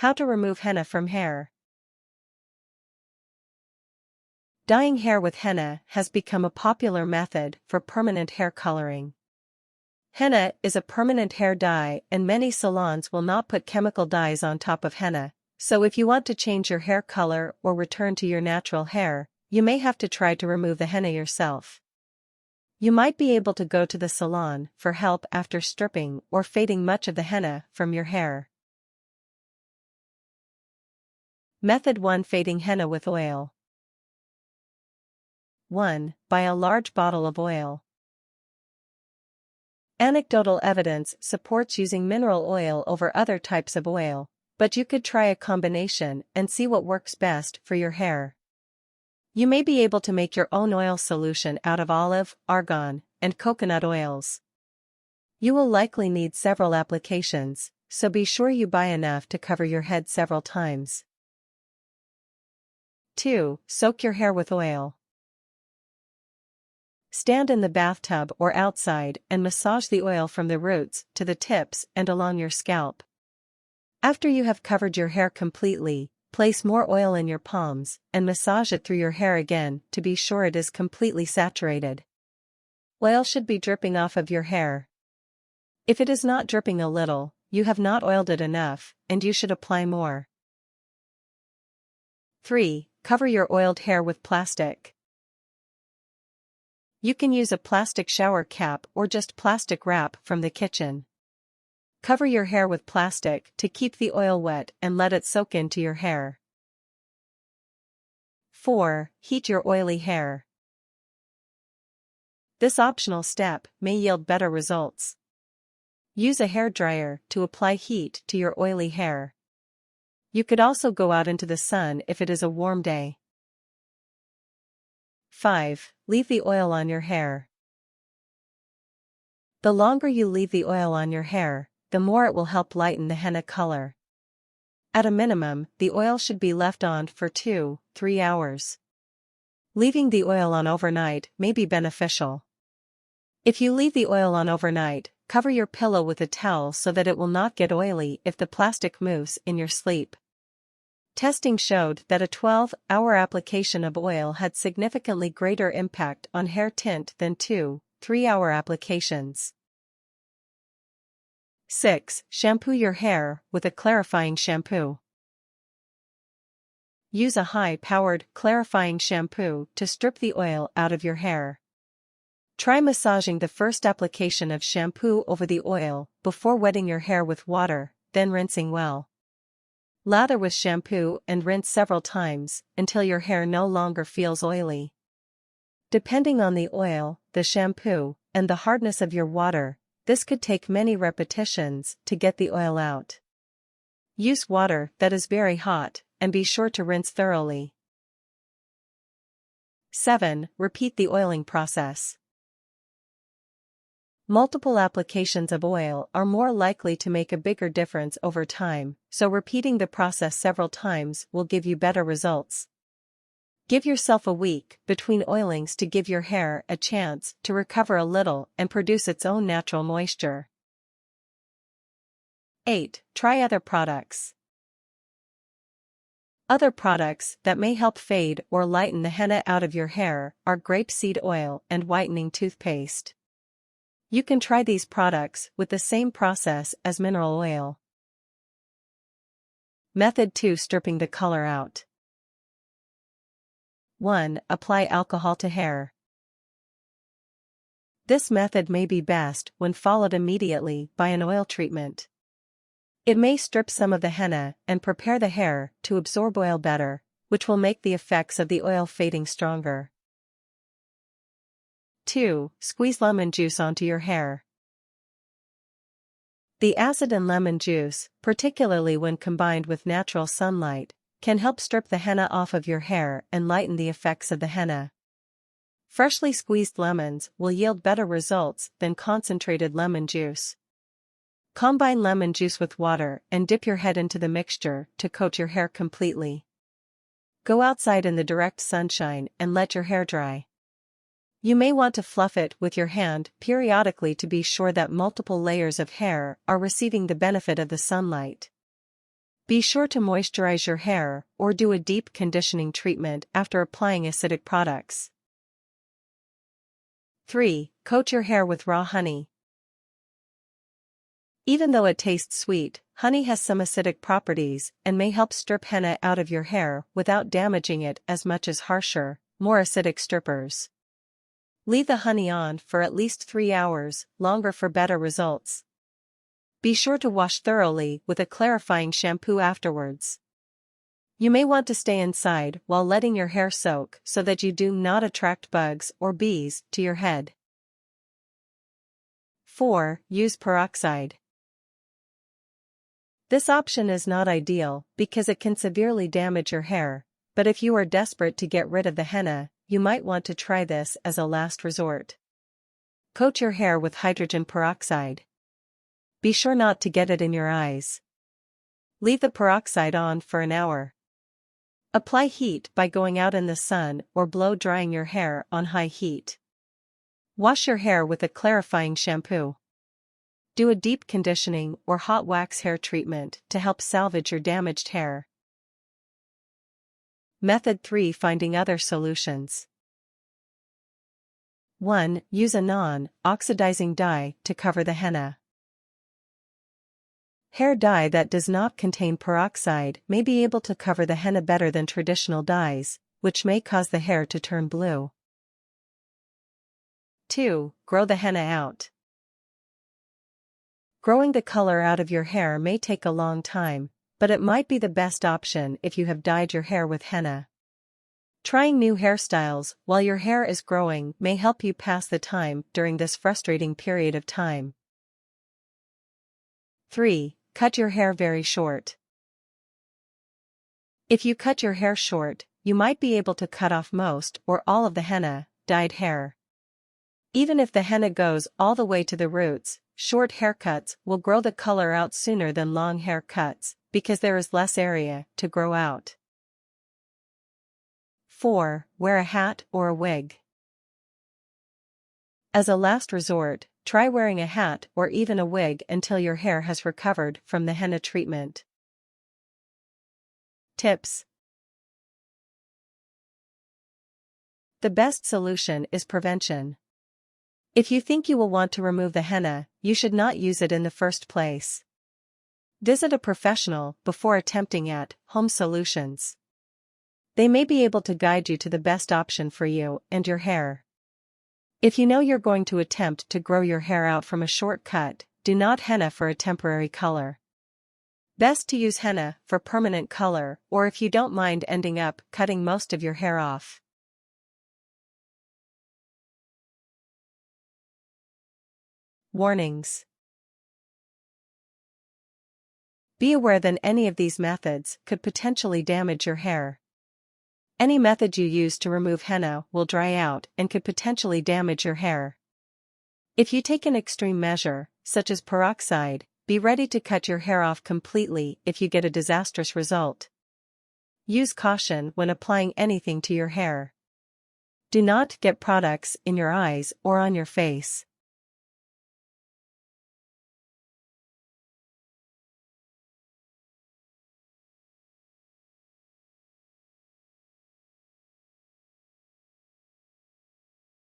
How to remove henna from hair. Dyeing hair with henna has become a popular method for permanent hair coloring. Henna is a permanent hair dye and many salons will not put chemical dyes on top of henna, so if you want to change your hair color or return to your natural hair, you may have to try to remove the henna yourself. You might be able to go to the salon for help after stripping or fading much of the henna from your hair. Method 1: Fading henna with oil. 1. Buy a large bottle of oil. Anecdotal evidence supports using mineral oil over other types of oil, but you could try a combination and see what works best for your hair. You may be able to make your own oil solution out of olive, argan, and coconut oils. You will likely need several applications, so be sure you buy enough to cover your head several times. 2. Soak your hair with oil. Stand in the bathtub or outside and massage the oil from the roots to the tips and along your scalp. After you have covered your hair completely, place more oil in your palms and massage it through your hair again to be sure it is completely saturated. Oil should be dripping off of your hair. If it is not dripping a little, you have not oiled it enough, and you should apply more. 3. Cover your oiled hair with plastic. You can use a plastic shower cap or just plastic wrap from the kitchen. Cover your hair with plastic to keep the oil wet and let it soak into your hair. 4. Heat your oily hair. This optional step may yield better results. Use a hairdryer to apply heat to your oily hair. You could also go out into the sun if it is a warm day. 5. Leave the oil on your hair. The longer you leave the oil on your hair, the more it will help lighten the henna color. At a minimum, the oil should be left on for 2-3 hours. Leaving the oil on overnight may be beneficial. If you leave the oil on overnight, cover your pillow with a towel so that it will not get oily if the plastic moves in your sleep. Testing showed that a 12-hour application of oil had significantly greater impact on hair tint than 2-3 hour applications. 6. Shampoo your hair with a clarifying shampoo. Use a high-powered, clarifying shampoo to strip the oil out of your hair. Try massaging the first application of shampoo over the oil before wetting your hair with water, then rinsing well. Lather with shampoo and rinse several times until your hair no longer feels oily. Depending on the oil, the shampoo, and the hardness of your water, this could take many repetitions to get the oil out. Use water that is very hot, and be sure to rinse thoroughly. 7. Repeat the oiling process. Multiple applications of oil are more likely to make a bigger difference over time, so repeating the process several times will give you better results. Give yourself a week between oilings to give your hair a chance to recover a little and produce its own natural moisture. 8. Try other products. Other products that may help fade or lighten the henna out of your hair are grapeseed oil and whitening toothpaste. You can try these products with the same process as mineral oil. Method 2: Stripping the color out. 1. Apply alcohol to hair. This method may be best when followed immediately by an oil treatment. It may strip some of the henna and prepare the hair to absorb oil better, which will make the effects of the oil fading stronger. 2. Squeeze lemon juice onto your hair. The acid in lemon juice, particularly when combined with natural sunlight, can help strip the henna off of your hair and lighten the effects of the henna. Freshly squeezed lemons will yield better results than concentrated lemon juice. Combine lemon juice with water and dip your head into the mixture to coat your hair completely. Go outside in the direct sunshine and let your hair dry. You may want to fluff it with your hand periodically to be sure that multiple layers of hair are receiving the benefit of the sunlight. Be sure to moisturize your hair or do a deep conditioning treatment after applying acidic products. 3. Coat your hair with raw honey. Even though it tastes sweet, honey has some acidic properties and may help strip henna out of your hair without damaging it as much as harsher, more acidic strippers. Leave the honey on for at least 3 hours, longer for better results. Be sure to wash thoroughly with a clarifying shampoo afterwards. You may want to stay inside while letting your hair soak so that you do not attract bugs or bees to your head. 4. Use peroxide. This option is not ideal because it can severely damage your hair, but if you are desperate to get rid of the henna, you might want to try this as a last resort. Coat your hair with hydrogen peroxide. Be sure not to get it in your eyes. Leave the peroxide on for an hour. Apply heat by going out in the sun or blow drying your hair on high heat. Wash your hair with a clarifying shampoo. Do a deep conditioning or hot wax hair treatment to help salvage your damaged hair. Method 3. Finding other solutions. 1. Use a non-oxidizing dye to cover the henna. Hair dye that does not contain peroxide may be able to cover the henna better than traditional dyes, which may cause the hair to turn blue. 2. Grow the henna out. Growing the color out of your hair may take a long time, but it might be the best option if you have dyed your hair with henna. Trying new hairstyles while your hair is growing may help you pass the time during this frustrating period of time. 3. Cut your hair very short. If you cut your hair short, you might be able to cut off most or all of the henna, dyed hair. Even if the henna goes all the way to the roots, short haircuts will grow the color out sooner than long haircuts, because there is less area to grow out. 4. Wear a hat or a wig. As a last resort, try wearing a hat or even a wig until your hair has recovered from the henna treatment. Tips. The best solution is prevention. If you think you will want to remove the henna, you should not use it in the first place. Visit a professional before attempting at-home solutions. They may be able to guide you to the best option for you and your hair. If you know you're going to attempt to grow your hair out from a short cut, do not henna for a temporary color. Best to use henna for permanent color, or if you don't mind ending up cutting most of your hair off. Warnings. Be aware that any of these methods could potentially damage your hair. Any method you use to remove henna will dry out and could potentially damage your hair. If you take an extreme measure, such as peroxide, be ready to cut your hair off completely if you get a disastrous result. Use caution when applying anything to your hair. Do not get products in your eyes or on your face.